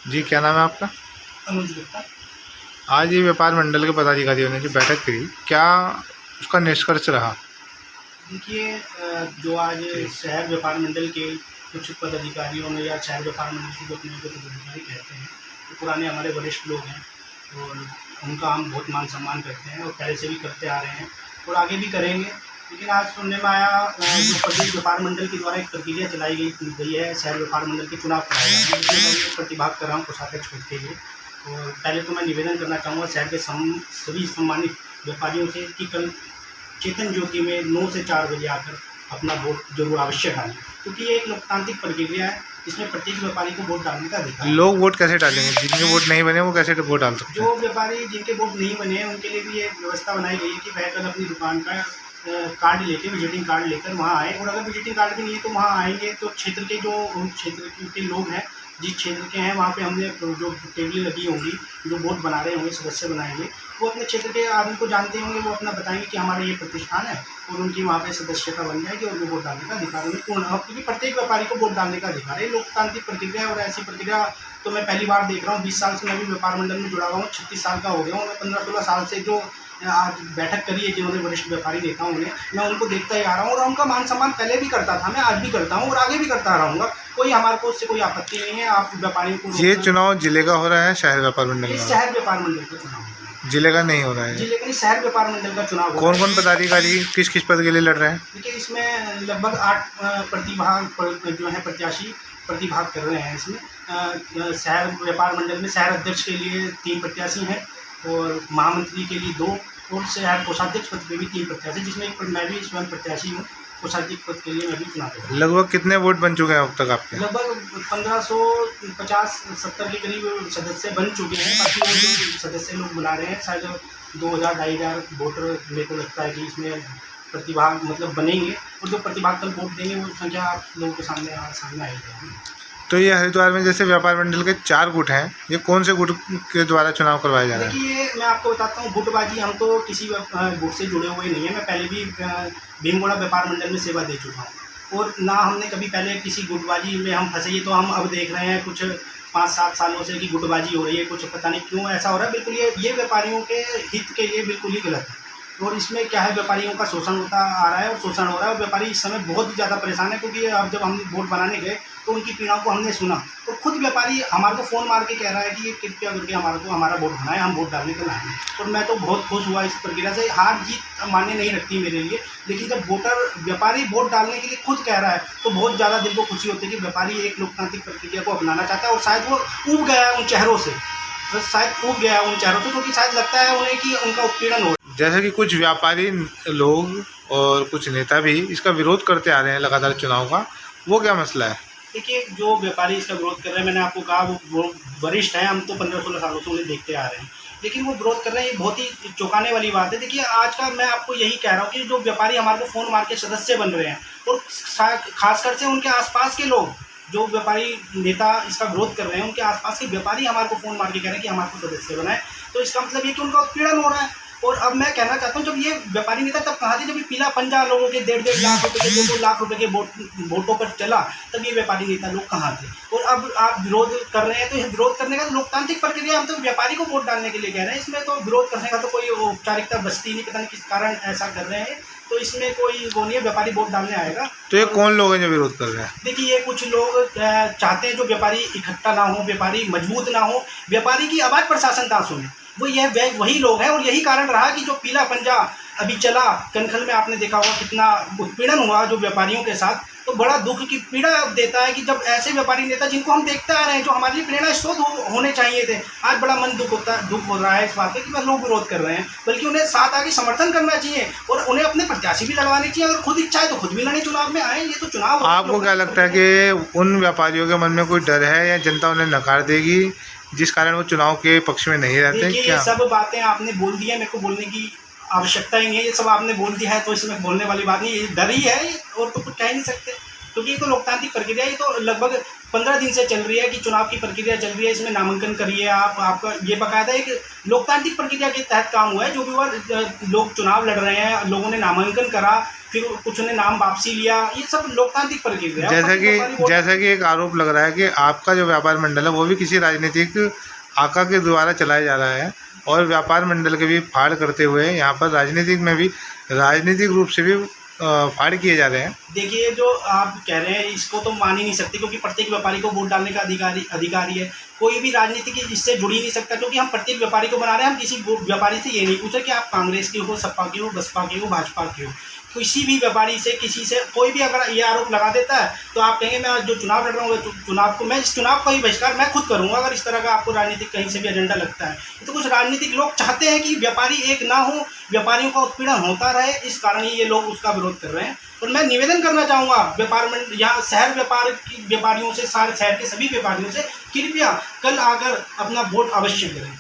जी, क्या नाम है आपका? अनुज गुप्ता। आज ये व्यापार मंडल के पदाधिकारियों ने जो बैठक करी, क्या उसका निष्कर्ष रहा? देखिए जो आज शहर व्यापार मंडल के कुछ पदाधिकारियों ने या शहर व्यापार मंडल के जो अपने जो पदाधिकारी कहते हैं, तो पुराने हमारे वरिष्ठ लोग हैं और उनका हम बहुत मान सम्मान करते हैं और पहले से भी करते आ रहे हैं और आगे भी करेंगे। लेकिन आज सुनने में आया जो प्रदेश व्यापार मंडल के द्वारा एक प्रक्रिया चलाई गई है, शहर व्यापार मंडल के चुनाव कराए जा रहे हैं, जिसमें मैं भी प्रतिभाग कर रहा हूँ कोषाध्यक्ष पद के लिए। और पहले तो मैं निवेदन करना चाहूँगा शहर के सभी सम्मानित व्यापारियों से कि कल चेतन ज्योति में 9 से 4 बजे आकर अपना वोट जरूर अवश्य डालें, क्योंकि ये एक लोकतांत्रिक प्रक्रिया है जिसमें प्रत्येक व्यापारी को वोट डालने का अधिकार है। लोग वोट कैसे डालेंगे? जिनके वोट नहीं बने वो कैसे वोट डाल सकते हैं? जो व्यापारी जिनके वोट नहीं बने हैं उनके लिए भी ये व्यवस्था बनाई गई है कि वह कल अपनी दुकान का कार्ड लेके विजिटिंग कार्ड लेकर वहाँ आए, और अगर विजिटिंग कार्ड भी नहीं है तो वहाँ आएंगे तो क्षेत्र के जो क्षेत्र के लोग हैं, जिस क्षेत्र के हैं, वहाँ पे हमने जो टेबलें लगी होंगी, जो बोर्ड बना रहे होंगे, सदस्य बनाएंगे, वो अपने क्षेत्र के आदमी को जानते होंगे, वो अपना बताएंगे कि हमारा ये प्रतिष्ठान है और उनकी वहाँ पे सदस्यता बन जाएगी और वो वोट डालने का अधिकार उन्हें पूर्ण है, क्योंकि प्रत्येक व्यापारी को वोट डालने का अधिकार है। लोकतांत्रिक प्रक्रिया है और ऐसी प्रक्रिया तो मैं पहली बार देख रहा हूँ। 20 साल से मैं भी व्यापार मंडल में जुड़ा हुआ हूँ, 36 साल का हो गया हूँ। मैं 15-16 साल से जो आज बैठक करी है जिन्होंने वरिष्ठ व्यापारी नेताओं ने, मैं उनको देखता ही आ रहा हूँ और उनका मान सम्मान पहले भी करता था, मैं आज भी करता हूँ और आगे भी करता रहूँगा। कोई हमारे को उससे कोई आपत्ति नहीं है। आप व्यापारियों को ये चुनाव जिले का हो रहा है, शहर व्यापार मंडल ये का? शहर व्यापार मंडल का चुनाव है। जिले का नहीं हो रहा है? जिले का नहीं, शहर व्यापार मंडल का चुनाव। कौन कौन पदाधिकारी किस किस पद के लिए लड़ रहे हैं? देखिए इसमें लगभग 8 जो है प्रत्याशी प्रतिभाग कर रहे हैं। इसमें शहर व्यापार मंडल में शहर अध्यक्ष के लिए 3 प्रत्याशी हैं और महामंत्री के लिए 2 और शहर कोषाध्यक्ष पद पे भी 3 प्रत्याशी, जिसमें एक मैं भी स्वयं प्रत्याशी हूँ। कोषाध्यक्ष पद के लिए मैं भी चुनाव कर रहा हूँ। लगभग कितने वोट बन चुके हैं अब तक आपके? लगभग 1550-70 के करीब सदस्य बन चुके हैं। बाकी वो जो सदस्य लोग बुला रहे हैं, शायद 2000-2500 वोटर मेरे को लगता है कि इसमें प्रतिभाग मतलब बनेंगे, और जो प्रतिभाग कल वोट देंगे वो संख्या आप लोगों के सामने आएगी। तो ये हरिद्वार में जैसे व्यापार मंडल के 4 गुट हैं, ये कौन से गुट के द्वारा चुनाव करवाया जा रहा है? देखिए मैं आपको बताता हूँ, गुटबाजी हम तो किसी गुट से जुड़े हुए नहीं है। मैं पहले भी भीमगोड़ा व्यापार मंडल में सेवा दे चुका हूँ और ना हमने कभी पहले किसी गुटबाजी में हम फंसे। तो हम अब देख रहे हैं कुछ 5-7 सालों से कि गुटबाजी हो रही है, कुछ पता नहीं क्यों ऐसा हो रहा है। बिल्कुल ये व्यापारियों के हित के लिए बिल्कुल ही गलत है। और इसमें क्या है, व्यापारियों का शोषण होता आ रहा है और शोषण हो रहा है और व्यापारी इस समय बहुत ही ज़्यादा परेशान है, क्योंकि अब जब हम वोट बनाने गए तो उनकी पीड़ाओं को हमने सुना और खुद व्यापारी हमारे को फ़ोन मार के कह रहा है कि ये कृपया करके हमारा वोट बनाए, हम वोट डालने के लाएंगे। और मैं तो बहुत खुश हुआ इस प्रक्रिया से। हार जीत मायने नहीं रखती मेरे लिए, लेकिन जब व्यापारी वोट डालने के लिए खुद कह रहा है तो बहुत ज़्यादा दिल को खुशी होती है कि व्यापारी एक लोकतांत्रिक प्रक्रिया को अपनाना चाहता है। और शायद वो ऊब गया है उन चेहरों से, क्योंकि शायद लगता है उन्हें कि उनका उत्पीड़न हो। जैसे कि कुछ व्यापारी लोग और कुछ नेता भी इसका विरोध करते आ रहे हैं लगातार चुनाव का, वो क्या मसला है? देखिए जो व्यापारी इसका विरोध कर रहे हैं, मैंने आपको कहा वो वरिष्ठ हैं, हम तो 15-16 सालों से उन्हें देखते आ रहे हैं, लेकिन वो विरोध कर रहे हैं, ये बहुत ही चौंकाने वाली बात है। देखिए आज का मैं आपको यही कह रहा हूँ कि जो व्यापारी हमारे को फ़ोन मार के सदस्य बन रहे हैं और खासकर से उनके आसपास के लोग, जो व्यापारी नेता इसका विरोध कर रहे हैं, उनके आसपास के व्यापारी हमारे को फ़ोन मार के कह रहे हैं कि हमारे को सदस्य बनाए, तो इसका मतलब ये कि उनका उत्पीड़न हो रहा है। और अब मैं कहना चाहता हूँ, जब ये व्यापारी नेता तब कहाँ थे, जब ये पीला पंजा लोगों के 1.5 लाख रुपए के 2 लाख रुपए के वोटों पर चला, तब ये व्यापारी नेता लोग कहाँ थे। और अब आप विरोध कर रहे हैं, तो ये विरोध करने का तो लोकतांत्रिक प्रक्रिया, हम तो व्यापारी को वोट डालने के लिए कह रहे हैं, इसमें तो विरोध करने का तो कोई औपचारिकता बचती नहीं। पता नहीं किस कारण ऐसा कर रहे हैं, तो इसमें कोई वो नहीं है, व्यापारी वोट डालने आएगा। तो ये कौन लोग हैं जो विरोध कर रहे हैं? देखिए ये कुछ लोग चाहते हैं जो व्यापारी इकट्ठा ना हो, व्यापारी मजबूत ना हो, व्यापारी की आवाज़ प्रशासन ना सुने, वही लोग हैं। और यही कारण रहा कि जो पीला पंजा अभी चला कनखल में, आपने देखा होगा कितना उत्पीड़न हुआ जो व्यापारियों के साथ, तो बड़ा दुख की पीड़ा देता है कि जब ऐसे व्यापारी नेता जिनको हम देखते आ रहे हैं, जो हमारे लिए प्रेरणा स्रोत होने चाहिए थे, आज बड़ा मन दुख हो रहा है इस बात का कि वह लोग विरोध कर रहे हैं। बल्कि उन्हें साथ आगे समर्थन करना चाहिए और उन्हें अपने प्रत्याशी भी लड़वाने चाहिए। अगर खुद इच्छा है तो खुद भी लड़े, चुनाव में आए, ये तो चुनाव। आपको क्या लगता है कि उन व्यापारियों के मन में कोई डर है या जनता उन्हें नकार देगी, जिस कारण वो चुनाव के पक्ष में नहीं रहते? देखिए ये सब बातें आपने बोल दी है, मेरे को बोलने की आवश्यकता ही नहीं है, ये सब आपने बोल दिया है, तो इसमें बोलने वाली बात नहीं, ये डर ही है और तो कुछ कह ही नहीं सकते, क्योंकि ये तो लोकतांत्रिक प्रक्रिया, ये तो लगभग 15 दिन से चल रही है कि चुनाव की प्रक्रिया चल रही है। इसमें नामांकन करिए आपका ये बाकायदा एक लोकतांत्रिक प्रक्रिया के तहत काम हुआ है। जो भी लोग चुनाव लड़ रहे हैं, लोगों ने नामांकन करा, फिर कुछ ने नाम वापसी लिया, ये सब लोकतांत्रिक प्रक्रिया है। जैसा कि एक आरोप लग रहा है कि आपका जो व्यापार मंडल है वो भी किसी राजनीतिक आका के द्वारा चलाया जा रहा है और व्यापार मंडल के भी फाड़ करते हुए यहाँ पर राजनीतिक रूप से भी फाड़ किए जा रहे हैं। देखिए, जो आप कह रहे हैं इसको तो मान ही नहीं सकते, क्योंकि प्रत्येक व्यापारी को वोट डालने का अधिकारी है। कोई भी राजनीति की इससे जुड़ ही नहीं सकता, क्योंकि हम प्रत्येक व्यापारी को बना रहे हैं। हम किसी व्यापारी से ये नहीं पूछ रहे कि आप कांग्रेस के हो, सपा के हो, बसपा के हो, भाजपा के हो। किसी भी व्यापारी से, किसी से कोई भी अगर ये आरोप लगा देता है तो आप कहेंगे मैं जो चुनाव लड़ रहा हूँ इस चुनाव का ही बहिष्कार मैं खुद करूँगा, अगर इस तरह का आपको राजनीतिक कहीं से भी एजेंडा लगता है। तो कुछ राजनीतिक लोग चाहते हैं कि व्यापारी एक ना हो, व्यापारियों का उत्पीड़न होता रहे, इस कारण ही ये लोग उसका विरोध कर रहे हैं। और मैं निवेदन करना चाहूँगा व्यापार मंडल यहाँ शहर व्यापारियों से, सारे शहर के सभी व्यापारियों से, कृपया कल आकर अपना वोट अवश्य करें।